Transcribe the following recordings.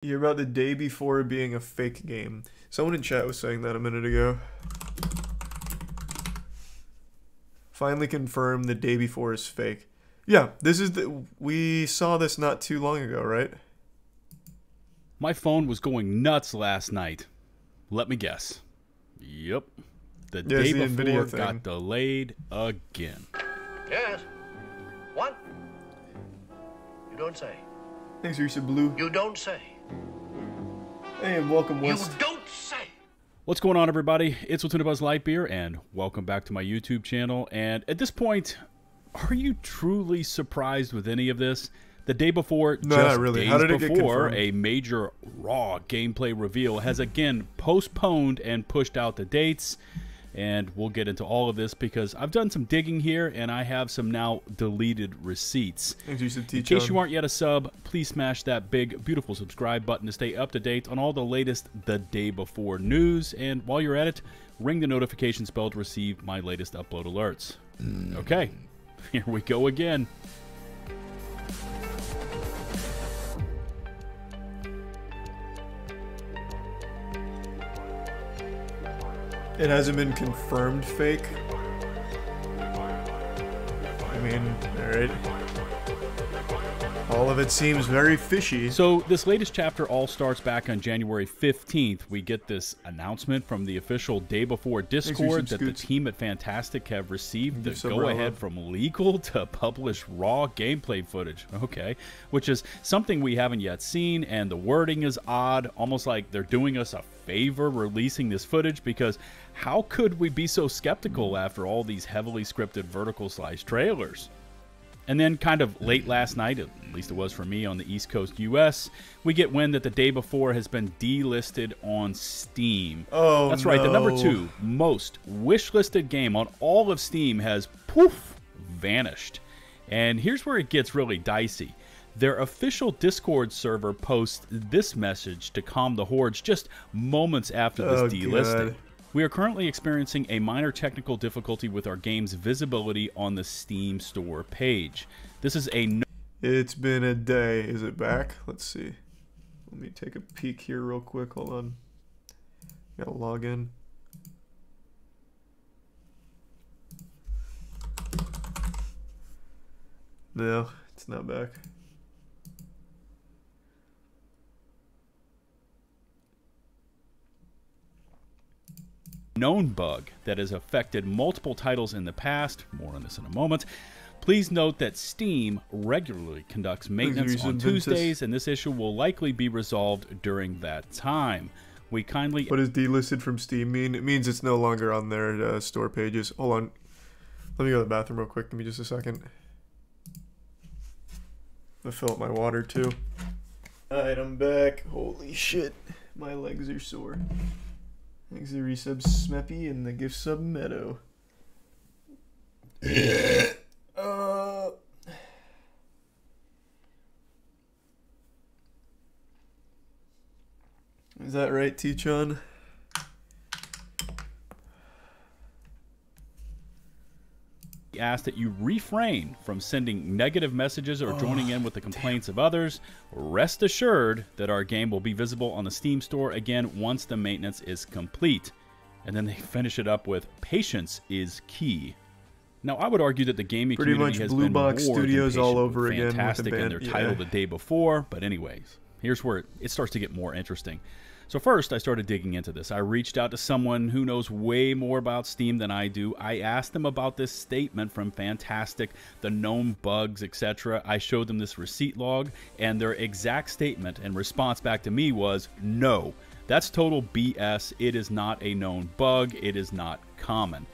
You're about the day before being a fake game. Someone in chat was saying that a minute ago. Finally confirmed the day before is fake. Yeah, this is we saw this not too long ago, right? My phone was going nuts last night. Let me guess. Yep. The day before got delayed again. Yes. What? You don't say. Thanks, Risa Blue. You don't say. Hey, and welcome, West. You don't say. What's going on, everybody? It's Buzz Lightbeer, and welcome back to my YouTube channel. And at this point, are you truly surprised with any of this? The day before, no, just not really. days How did it before, get a major Raw gameplay reveal has again postponed and pushed out the dates. And we'll get into all of this because I've done some digging here and I have some now deleted receipts. In case you aren't yet a sub, please smash that big, beautiful subscribe button to stay up to date on all the latest the day before news. And while you're at it, ring the notifications bell to receive my latest upload alerts. Okay, here we go again. It hasn't been confirmed fake. I mean, alright. All of it seems very fishy. So this latest chapter all starts back on January 15th. We get this announcement from the official Day Before Discord that the team at Fantastic have received the go-ahead from legal to publish raw gameplay footage. Okay, which is something we haven't yet seen, and the wording is odd, almost like they're doing us a favor releasing this footage, because how could we be so skeptical after all these heavily scripted vertical slice trailers? And then kind of late last night, at least it was for me on the East Coast US, we get wind that the day before has been delisted on Steam. Oh, that's right, the #2 most wishlisted game on all of Steam has poof vanished. And here's where it gets really dicey. Their official Discord server posts this message to calm the hordes just moments after this delisting. God. We are currently experiencing a minor technical difficulty with our game's visibility on the Steam store page. This is a... It's been a day. Is it back? Let's see. Let me take a peek here real quick. Hold on. Gotta log in. No, it's not back. Known bug that has affected multiple titles in the past. More on this in a moment. Please note that Steam regularly conducts maintenance on Tuesdays, and this issue will likely be resolved during that time. We kindly... What does delisted from Steam mean? It means it's no longer on their store pages. Hold on. Let me go to the bathroom real quick. Give me just a second. I'm gonna fill up my water too. Alright, I'm back. Holy shit. My legs are sore. Thanks to the resub Smeppy and the gift sub Meadow. Is that right, T-Chon? Ask that you refrain from sending negative messages or joining in with the complaints of others. Rest assured that our game will be visible on the Steam store again once the maintenance is complete. And then they finish it up with, patience is key. Now, I would argue that the gaming community has been more Studios all over again with Fantastic and their title the day before. But anyways, here's where it starts to get more interesting. So first, I started digging into this. I reached out to someone who knows way more about Steam than I do. I asked them about this statement from Fantastic, the known bugs, etc. I showed them this receipt log, and their exact statement and response back to me was, no, that's total BS. It is not a known bug. It is not common.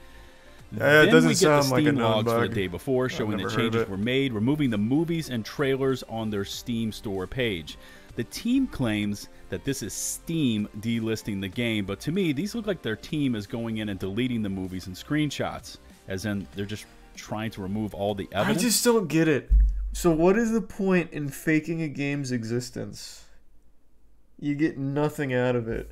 Then we get the Steam logs for the day before, showing that changes were made, removing the movies and trailers on their Steam store page. The team claims that this is Steam delisting the game, but to me, these look like their team is going in and deleting the movies and screenshots, as in they're just trying to remove all the evidence. I just don't get it. So what is the point in faking a game's existence? You get nothing out of it.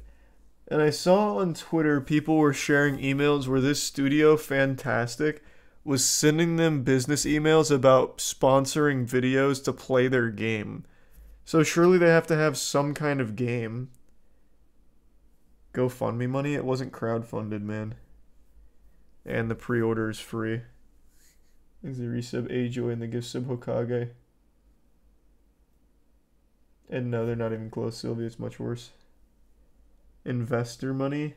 And I saw on Twitter people were sharing emails where this studio, Fantastic, was sending them business emails about sponsoring videos to play their game. So surely they have to have some kind of game. GoFundMe money? It wasn't crowdfunded, man. And the pre-order is free. Is the resub Ajoy and the gift sub Hokage. And no, they're not even close, Sylvia. It's much worse. Investor money?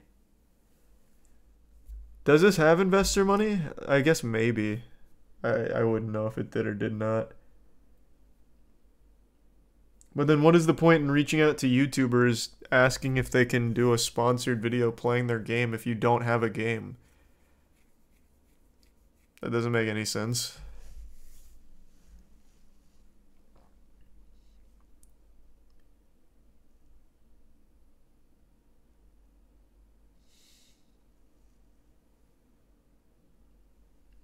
Does this have investor money? I guess maybe. I wouldn't know if it did or did not. But then what is the point in reaching out to YouTubers asking if they can do a sponsored video playing their game if you don't have a game? That doesn't make any sense.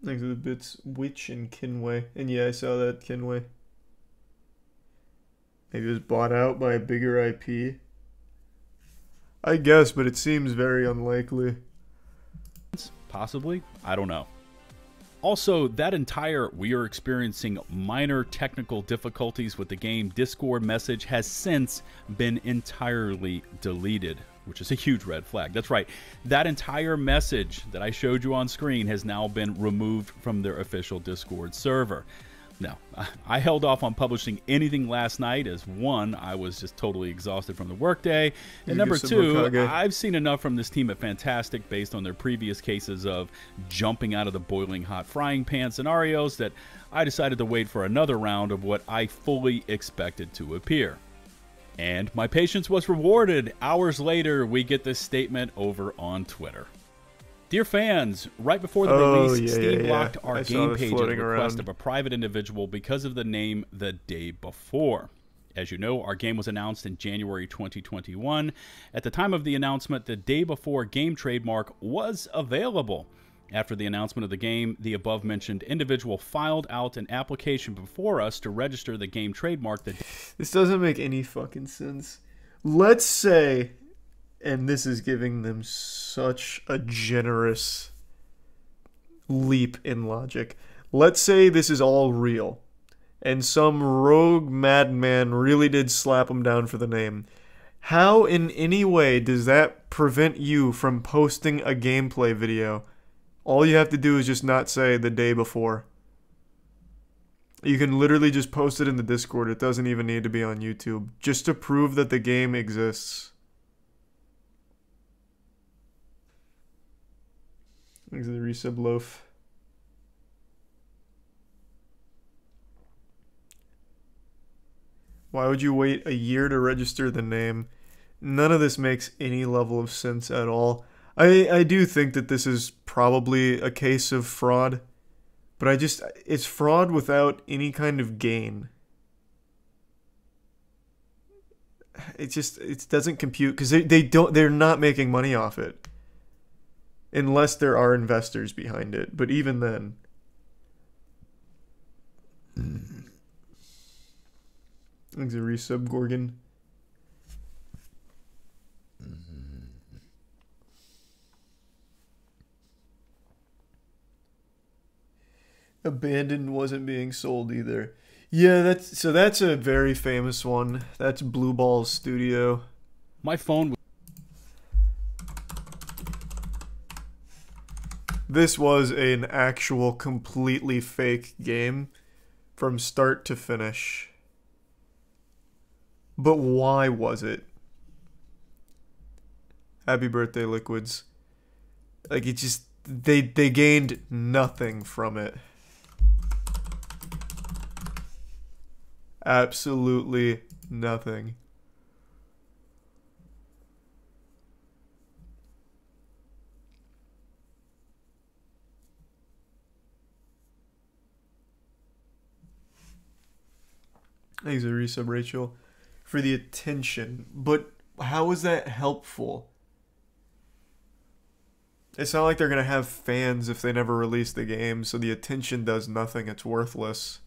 Thanks for the bits, Witch and Kinway. And yeah, I saw that, Kinway. Maybe it was bought out by a bigger IP. I guess, but it seems very unlikely. Possibly. I don't know. Also, we are experiencing minor technical difficulties with the game Discord message has since been entirely deleted, which is a huge red flag. That's right. That entire message that I showed you on screen has now been removed from their official Discord server. Now, I held off on publishing anything last night as one, I was just totally exhausted from the workday, and number two, I've seen enough from this team at Fantastic based on their previous cases of jumping out of the boiling hot frying pan scenarios that I decided to wait for another round of what I fully expected to appear. And my patience was rewarded. Hours later, we get this statement over on Twitter. Dear fans, right before the release, Steam blocked our game page at the request of a private individual because of the name The Day Before. As you know, our game was announced in January 2021. At the time of the announcement, the Day Before game trademark was available. After the announcement of the game, the above-mentioned individual filed out an application before us to register the game trademark. This doesn't make any fucking sense. Let's say, and this is giving them such a generous leap in logic. Let's say this is all real, and some rogue madman really did slap him down for the name. How in any way does that prevent you from posting a gameplay video? All you have to do is just not say The Day Before. You can literally just post it in the Discord. It doesn't even need to be on YouTube. Just to prove that the game exists. Thanks to the resub loaf. Why would you wait a year to register the name? None of this makes any level of sense at all. I do think that this is probably a case of fraud, but it's fraud without any kind of gain. It doesn't compute because they're not making money off it. Unless there are investors behind it, but even then. Thanks a resub, Gorgon. Abandoned wasn't being sold either. Yeah, that's a very famous one. That's Blue Ball's studio. My phone. This was an actual completely fake game from start to finish. But why was it? Happy birthday, Liquids. Like, it just, they gained nothing from it. Absolutely nothing. Thanks a resub, Rachel, for the attention. But how is that helpful? It's not like they're going to have fans if they never release the game, so the attention does nothing. It's worthless.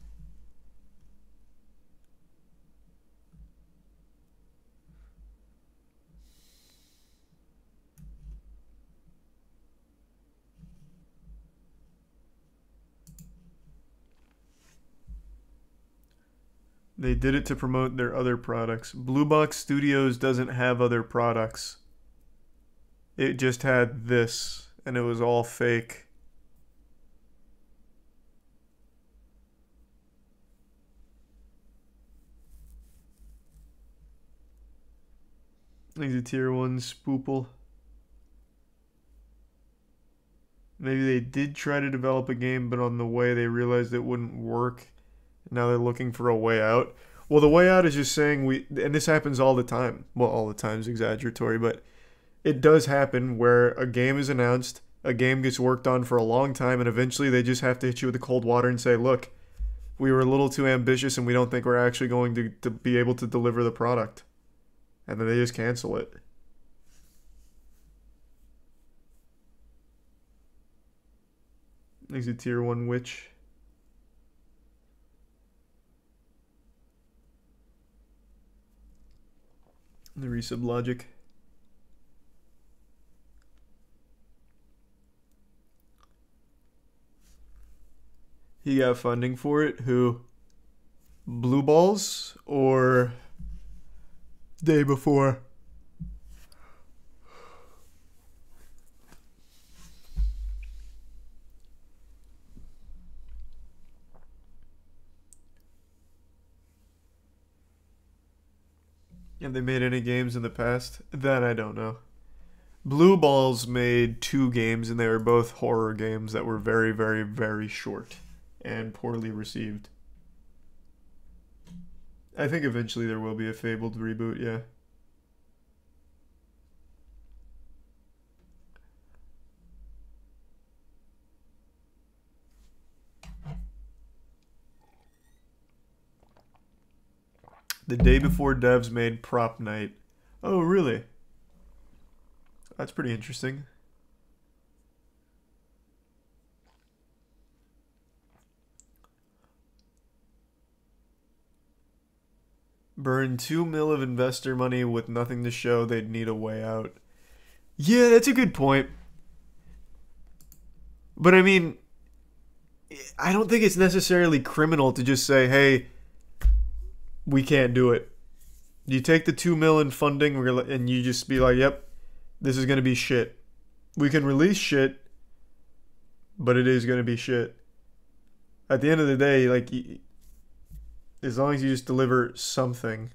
They did it to promote their other products. Blue Box Studios doesn't have other products. It just had this, and it was all fake. Like the tier 1 spoople. Maybe they did try to develop a game, but on the way they realized it wouldn't work. Now they're looking for a way out. Well, the way out is just saying and this happens all the time. Well, all the time is exaggeratory, but it does happen where a game is announced, a game gets worked on for a long time, and eventually they just have to hit you with the cold water and say, look, we were a little too ambitious and we don't think we're actually going to be able to deliver the product. And then they just cancel it. There's a tier 1 witch. The resub logic. He got funding for it. Who? Blue Balls or Day Before? Have they made any games in the past? That I don't know. Blue Balls made 2 games, and they were both horror games that were very, very, very short and poorly received. I think eventually there will be a Fabled reboot, yeah. The Day Before devs made Prop Night. Oh, really? That's pretty interesting. Burn 2 mil of investor money with nothing to show. They'd need a way out. Yeah, that's a good point. But I mean, I don't think it's necessarily criminal to just say, hey, we can't do it. You take the 2 mil in funding and you just be like, yep, this is going to be shit. We can release shit, but it is going to be shit. At the end of the day, like, as long as you just deliver something.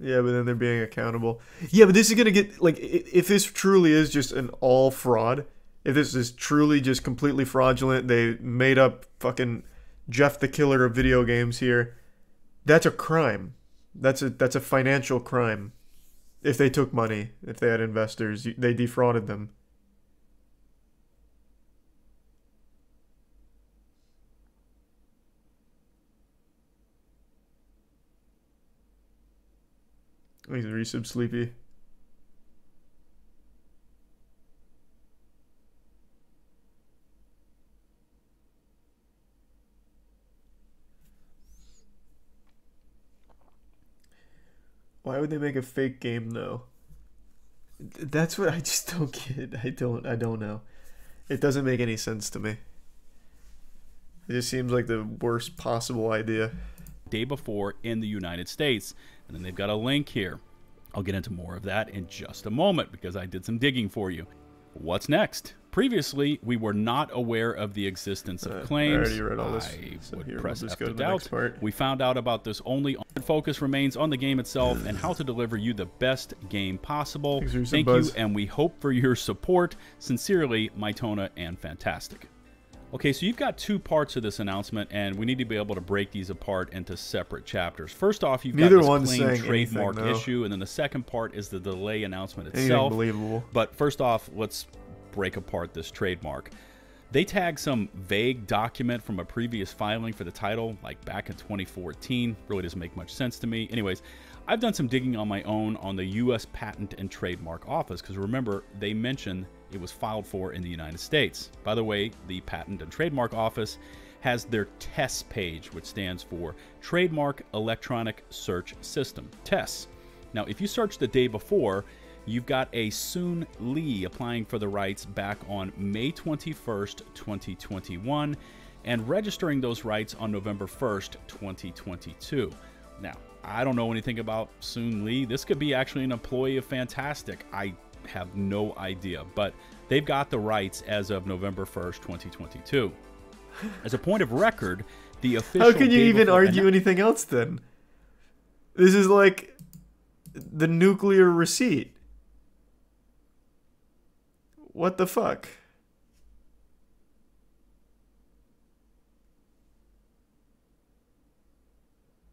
Yeah, but then they're being accountable. Yeah, but this is going to get, like, if this truly is just an all fraud, if this is truly just completely fraudulent, they made up fucking Jeff the Killer of video games here, that's a crime. That's a financial crime. If they took money, if they had investors, they defrauded them. He's a resub sleepy. Why would they make a fake game though? That's what I just don't get. I don't know. It doesn't make any sense to me. It just seems like the worst possible idea. Day Before in the United States. And then they've got a link here. I'll get into more of that in just a moment because I did some digging for you. What's next? Previously, we were not aware of the existence of claims. I already read all this. I would press F to doubt. We found out about this only. Focus remains on the game itself and how to deliver you the best game possible. Thank you, and we hope for your support. Sincerely, Mytona and Fantastic. Okay, so you've got 2 parts of this announcement, and we need to be able to break these apart into separate chapters. First off, you've got this claim trademark issue, and then the second part is the delay announcement itself. Unbelievable. But first off, let's break apart this trademark. They tag some vague document from a previous filing for the title, like back in 2014. Really doesn't make much sense to me. Anyways, I've done some digging on my own on the U.S. Patent and Trademark Office, because remember, they mentioned it was filed for in the United States. By the way, the Patent and Trademark Office has their TESS page, which stands for Trademark Electronic Search System, TESS. Now, if you search the day before, you've got a Soon Lee applying for the rights back on May 21st, 2021, and registering those rights on November 1st, 2022. Now, I don't know anything about Soon Lee. This could be actually an employee of Fantastic. I have no idea, but they've got the rights as of November 1st, 2022. As a point of record, the official... How can you even argue anything else then? This is like the nuclear receipt. What the fuck?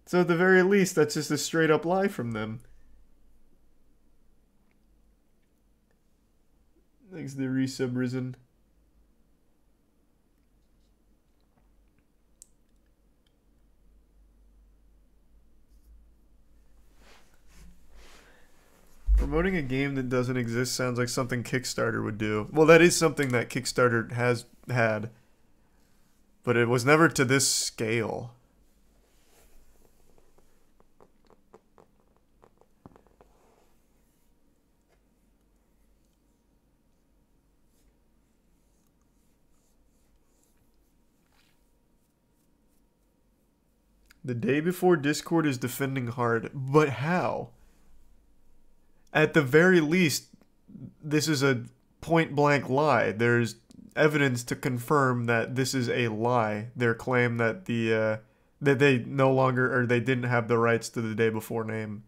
So at the very least, that's just a straight up lie from them. Thanks to the resub risen. Promoting a game that doesn't exist sounds like something Kickstarter would do. Well, that is something that Kickstarter has had. But it was never to this scale. The day before, Discord is defending hard. But how? At the very least, this is a point-blank lie. There's evidence to confirm that this is a lie. Their claim that that they no longer, or they didn't have the rights to the day before name.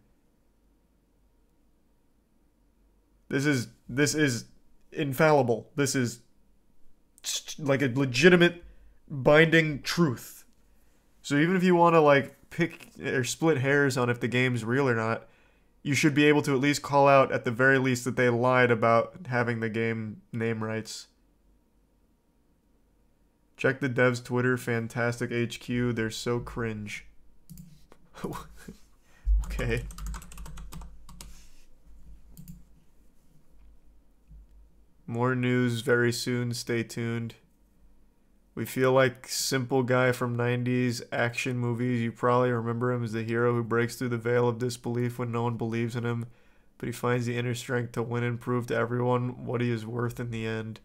This is infallible. This is like a legitimate binding truth. So even if you want to like pick or split hairs on if the game's real or not, you should be able to at least call out at the very least that they lied about having the game name rights. Check the devs' Twitter, Fantastic HQ. They're so cringe. Okay. More news very soon. Stay tuned. We feel like simple guy from 90s action movies. You probably remember him as the hero who breaks through the veil of disbelief when no one believes in him, but he finds the inner strength to win and prove to everyone what he is worth in the end.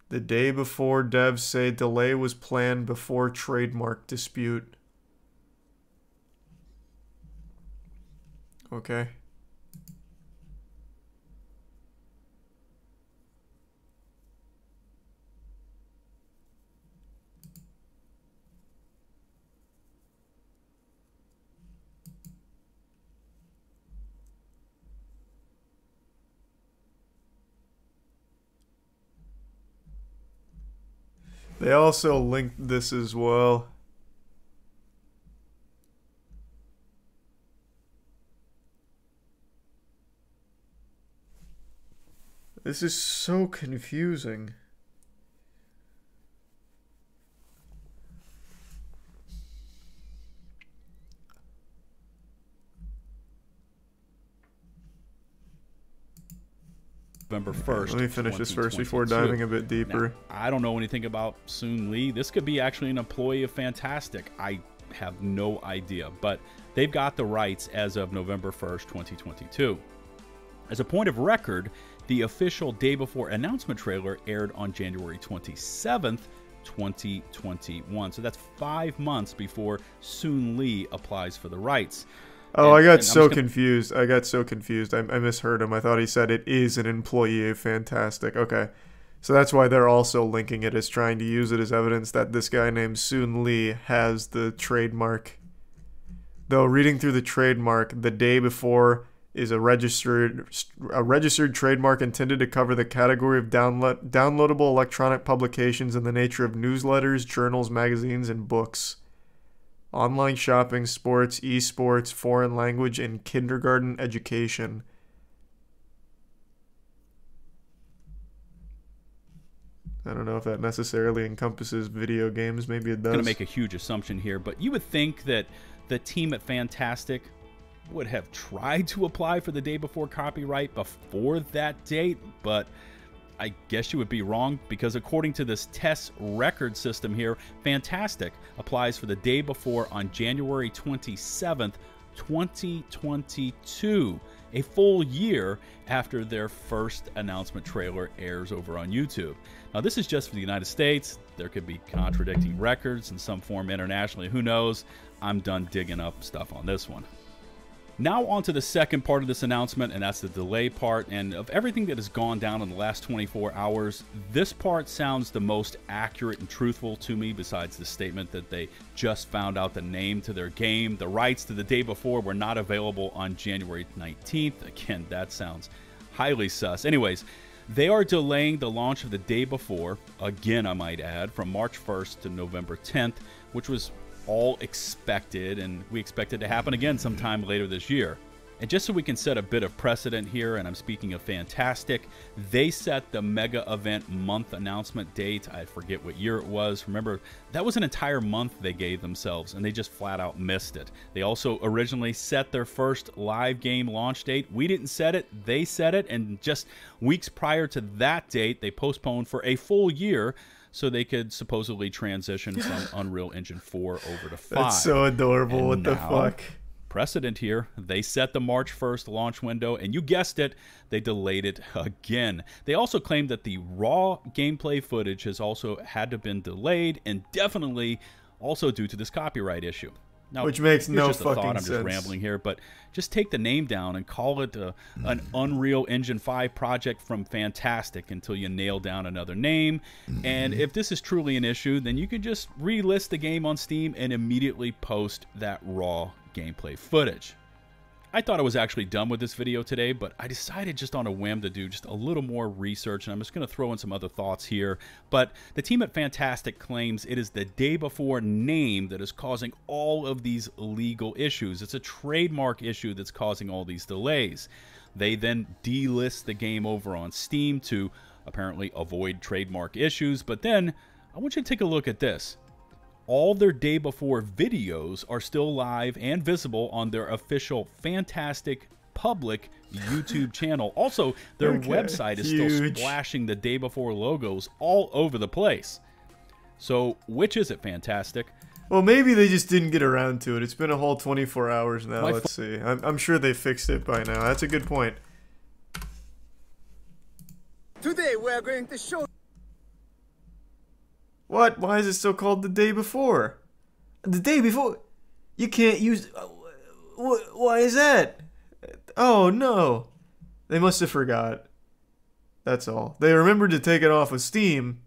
The day before, devs say delay was planned before trademark dispute. Okay. They also linked this as well. This is so confusing. November 1st. Let me finish this first before diving a bit deeper. Now, I don't know anything about Soon Lee. This could be actually an employee of Fantastic. I have no idea, but they've got the rights as of November 1st, 2022. As a point of record, the official day before announcement trailer aired on January 27th, 2021. So that's 5 months before Soon Lee applies for the rights. Oh, I got so confused. I misheard him. I thought he said it is an employee of Fantastic. Okay. So that's why they're also linking it as trying to use it as evidence that this guy named Soon Lee has the trademark. Though reading through the trademark, the day before is a registered trademark intended to cover the category of downloadable electronic publications in the nature of newsletters, journals, magazines, and books. Online shopping, sports, esports, foreign language, and kindergarten education. I don't know if that necessarily encompasses video games. Maybe it does. I'm going to make a huge assumption here, but you would think that the team at Fantastic would have tried to apply for the day before copyright before that date, but I guess you would be wrong, because according to this test record system here, Fantastic applies for the day before on January 27th, 2022, a full year after their first announcement trailer airs over on YouTube. Now, this is just for the United States. There could be contradicting records in some form internationally. Who knows? I'm done digging up stuff on this one. Now on to the second part of this announcement, and that's the delay part. And of everything that has gone down in the last 24 hours, this part sounds the most accurate and truthful to me, besides the statement that they just found out the name to their game. The rights to the day before were not available on January 19th. Again, that sounds highly sus. Anyways, they are delaying the launch of the day before, again I might add, from March 1st to November 10th, which was all expected, and we expect it to happen again sometime later this year. And just so we can set a bit of precedent here, and I'm speaking of Fantastic, they set the mega event month announcement date. I forget what year it was. Remember, that was an entire month they gave themselves, and they just flat out missed it. They also originally set their first live game launch date. We didn't set it, they set it, and just weeks prior to that date, they postponed for a full year so they could supposedly transition from Unreal Engine 4 over to 5. That's so adorable. And what the fuck? Precedent here. They set the March 1st launch window, and you guessed it, they delayed it again. They also claimed that the raw gameplay footage has also had to have been delayed, indefinitely, also due to this copyright issue. Now, which makes no just a fucking thought. I'm sense. just rambling here, but just take the name down and call it an Unreal Engine 5 project from Fantastic until you nail down another name. And if this is truly an issue, then you can just relist the game on Steam and immediately post that raw gameplay footage. I thought I was actually done with this video today, but I decided just on a whim to do just a little more research, and I'm just going to throw in some other thoughts here. But the team at Fantastic claims it is the day before name that is causing all of these legal issues. It's a trademark issue that's causing all these delays. They then delist the game over on Steam to apparently avoid trademark issues, but then I want you to take a look at this. All their day before videos are still live and visible on their official Fantastic public YouTube channel. Also, their website is still splashing the day before logos all over the place. So, which is it, Fantastic? Well, maybe they just didn't get around to it. It's been a whole 24 hours now. Let's see. I'm sure they fixed it by now. That's a good point. Today we are going to show. What? Why is it still called the day before? The day before? You can't use... Why is that? Oh, no. They must have forgot. That's all. They remembered to take it off of Steam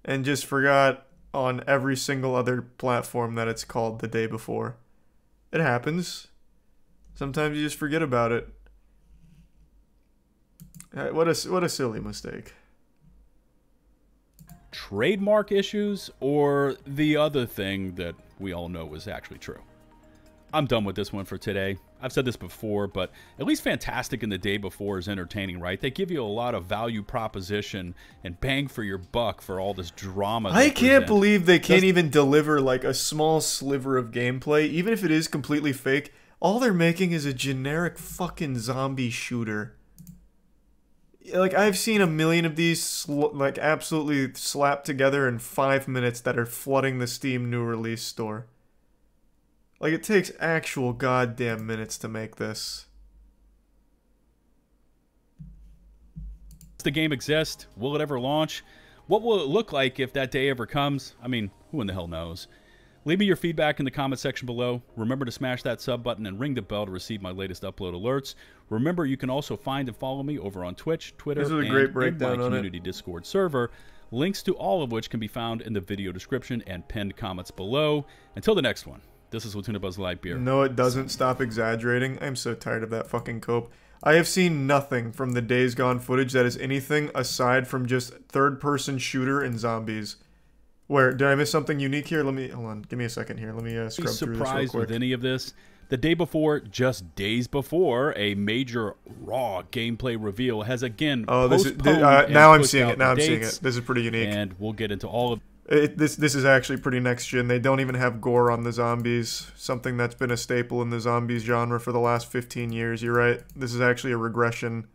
and just forgot on every single other platform that it's called the day before. It happens. Sometimes you just forget about it. What a silly mistake. Trademark issues, or the other thing that we all know is actually true? I'm done with this one for today. I've said this before, but at least Fantastic in the day before is entertaining, right? They give you a lot of value proposition and bang for your buck for all this drama. I can't believe they can't even deliver like a small sliver of gameplay, even if it is completely fake. All they're making is a generic fucking zombie shooter. Like, I've seen a million of these, like, absolutely slapped together in 5 minutes that are flooding the Steam new release store. Like, it takes actual goddamn minutes to make this. Does the game exist? Will it ever launch? What will it look like if that day ever comes? I mean, who in the hell knows? Leave me your feedback in the comment section below. Remember to smash that sub button and ring the bell to receive my latest upload alerts. Remember, you can also find and follow me over on Twitch, Twitter, and in my community Discord server. Links to all of which can be found in the video description and pinned comments below. Until the next one, this is LatunaBuzz Lightbeer. No, it doesn't. Stop exaggerating. I'm so tired of that fucking cope. I have seen nothing from the Days Gone footage that is anything aside from just third-person shooter and zombies. Where, did I miss something unique here? Let me, hold on, give me a second here. Let me scrub through this real quick. Surprised with any of this? The day before, just days before, a major raw gameplay reveal has again postponed now I'm seeing it. Now I'm seeing it. This is pretty unique. And we'll get into all of this is actually pretty next gen. They don't even have gore on the zombies. Something that's been a staple in the zombies genre for the last 15 years. You're right. This is actually a regression.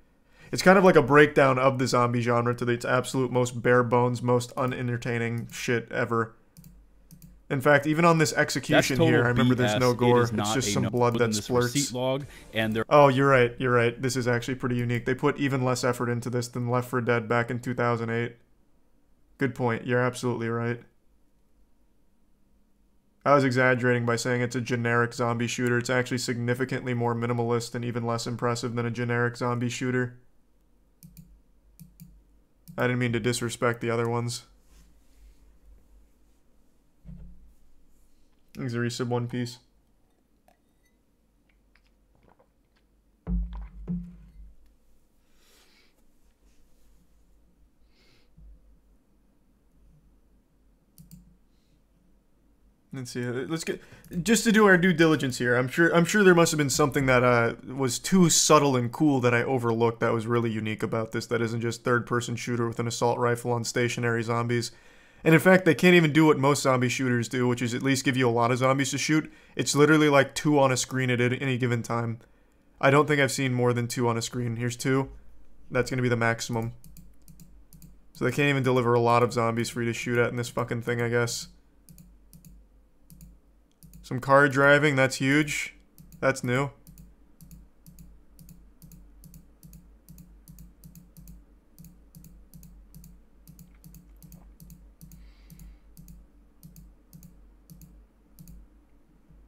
It's kind of like a breakdown of the zombie genre to its absolute most bare bones, most unentertaining shit ever. In fact, even on this execution here, I remember there's no gore. It's just some blood that splurts. Log, and oh, you're right. You're right. This is actually pretty unique. They put even less effort into this than Left 4 Dead back in 2008. Good point. You're absolutely right. I was exaggerating by saying it's a generic zombie shooter. It's actually significantly more minimalist and even less impressive than a generic zombie shooter. I didn't mean to disrespect the other ones. Thanks, a resub One Piece. Let's see. Let's get just to do our due diligence here. I'm sure there must have been something that was too subtle and cool that I overlooked that was really unique about this. That isn't just third-person shooter with an assault rifle on stationary zombies. And in fact, they can't even do what most zombie shooters do, which is at least give you a lot of zombies to shoot. It's literally like 2 on a screen at any given time. I don't think I've seen more than 2 on a screen. Here's 2. That's going to be the maximum. So they can't even deliver a lot of zombies for you to shoot at in this fucking thing, I guess. Some car driving, that's huge. That's new.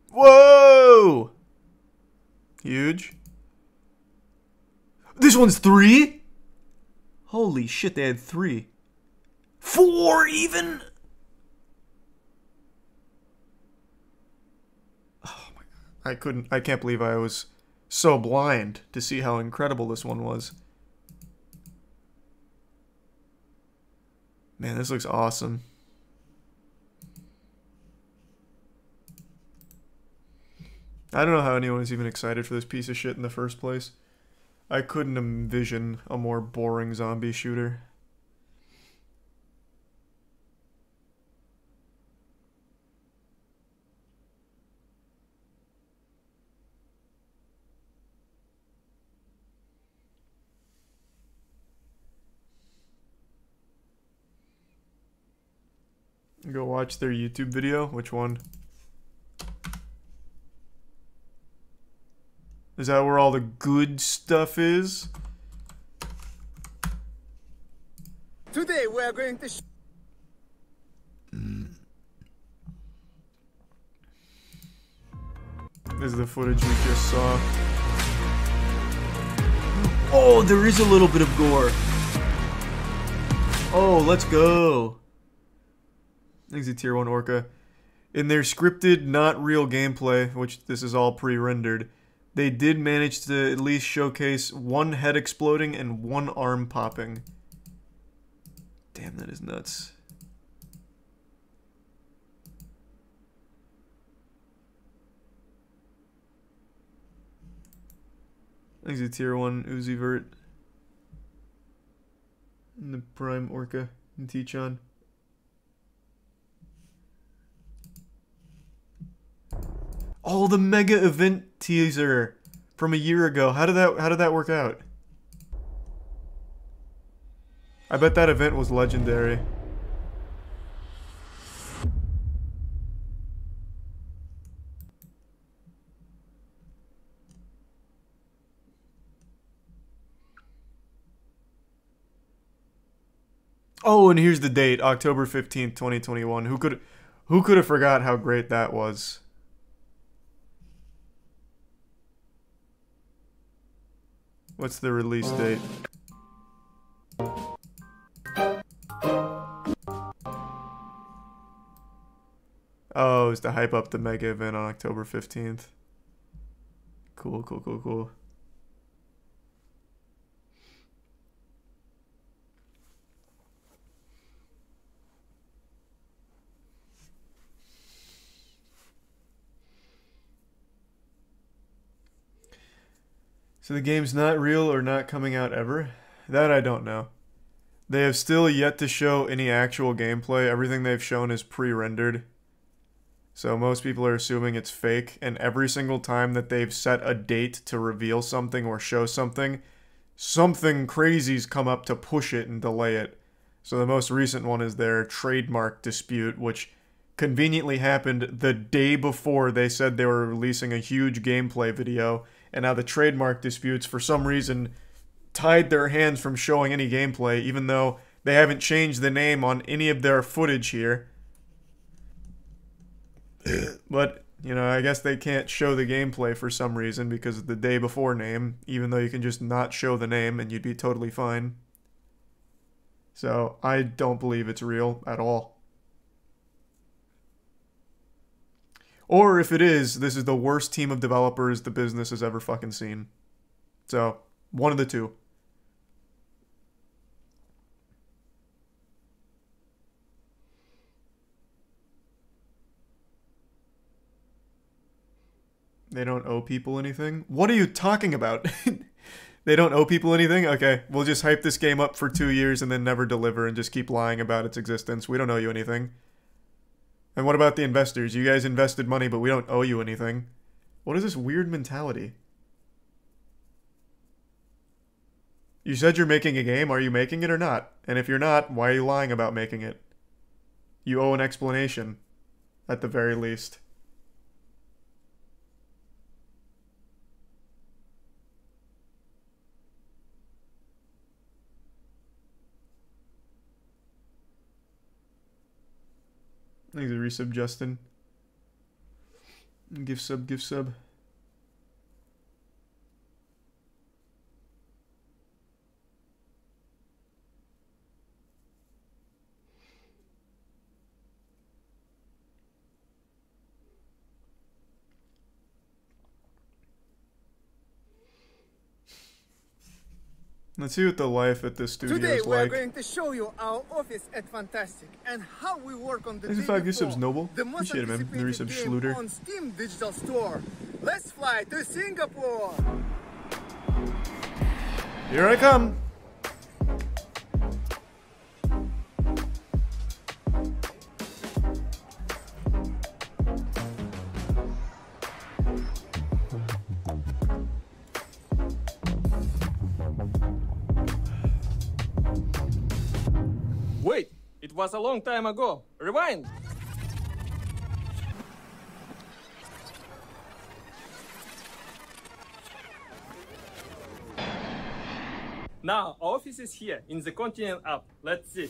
Whoa! Huge. This one's 3? Holy shit, they had 3. 4 even? Oh my god. I can't believe I was so blind to see how incredible this one was. Man, this looks awesome. I don't know how anyone was even excited for this piece of shit in the first place. I couldn't envision a more boring zombie shooter. Go watch their YouTube video. Which one? Is that where all the good stuff is? Today we are going to This is the footage we just saw. Oh, there is a little bit of gore. Oh, let's go. Thanks to Tier 1 Orca. In their scripted, not real gameplay, which this is all pre-rendered, they did manage to at least showcase 1 head exploding and 1 arm popping. Damn, that is nuts. Thanks to Tier 1 Uzivert. And the Prime Orca and T-Chan. Oh, the mega event teaser from a year ago. How did that work out? I bet that event was legendary. Oh, and here's the date, October 15th, 2021. Who could have forgot how great that was? What's the release date? Oh, it's to hype up the mega event on October 15th. Cool, cool, cool, cool. So the game's not real or not coming out ever? That I don't know. They have still yet to show any actual gameplay. Everything they've shown is pre-rendered. So most people are assuming it's fake, and every single time that they've set a date to reveal something or show something, something crazy's come up to push it and delay it. So the most recent one is their trademark dispute, which conveniently happened the day before they said they were releasing a huge gameplay video, and now the trademark disputes, for some reason, tied their hands from showing any gameplay, even though they haven't changed the name on any of their footage here. But, you know, I guess they can't show the gameplay for some reason because of the day before name, even though you can just not show the name and you'd be totally fine. So, I don't believe it's real at all. Or if it is, this is the worst team of developers the business has ever fucking seen. So, one of the two. They don't owe people anything? What are you talking about? They don't owe people anything? Okay, we'll just hype this game up for 2 years and then never deliver and just keep lying about its existence. We don't owe you anything. And what about the investors? You guys invested money, but we don't owe you anything. What is this weird mentality? You said you're making a game. Are you making it or not? And if you're not, why are you lying about making it? You owe an explanation, at the very least. Thanks for resub, Justin. Give sub, give sub. Let's see what the life at this studio Today is we are like. going to show you our office at Fantastic and how we work on the Thanks for day 5 gift subs, before. Noble. The most Appreciate it, man. The anticipated resub, game Schluter. on Steam Digital Store. Let's fly to Singapore. Here I come. Wait, it was a long time ago. Rewind. Now, our office is here in the continent app. Let's see.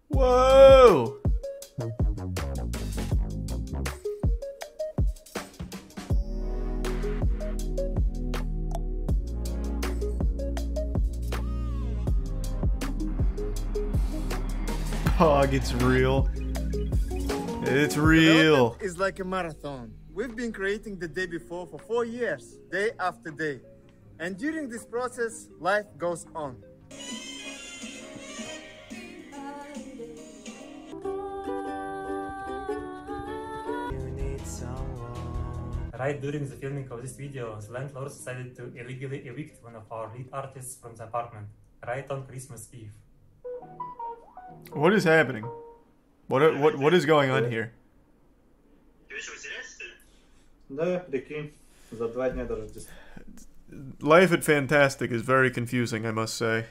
Whoa! Dog, it's real. It's real. Development is like a marathon. We've been creating the day before for 4 years, day after day. And during this process, life goes on. Right during the filming of this video, the landlord decided to illegally evict one of our lead artists from the apartment, right on Christmas Eve. What is happening? What is going on here? Да, прикинь, за 2 дня до Рождества. Life at Fantastic is very confusing, I must say.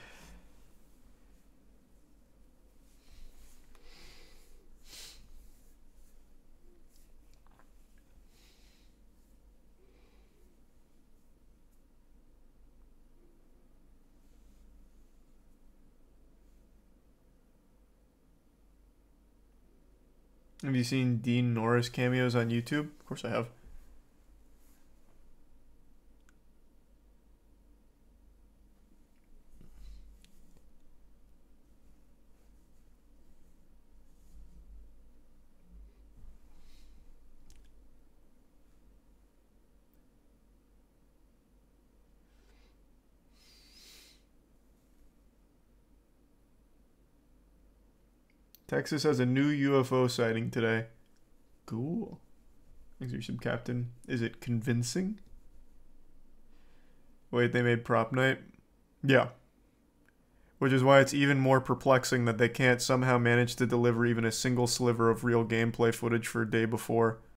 Have you seen Dean Norris cameos on YouTube? Of course I have. Texas has a new UFO sighting today. Cool. Thanks for your sub, Captain. Is it convincing? Wait, they made prop night? Yeah. Which is why it's even more perplexing that they can't somehow manage to deliver even a single sliver of real gameplay footage for a day before.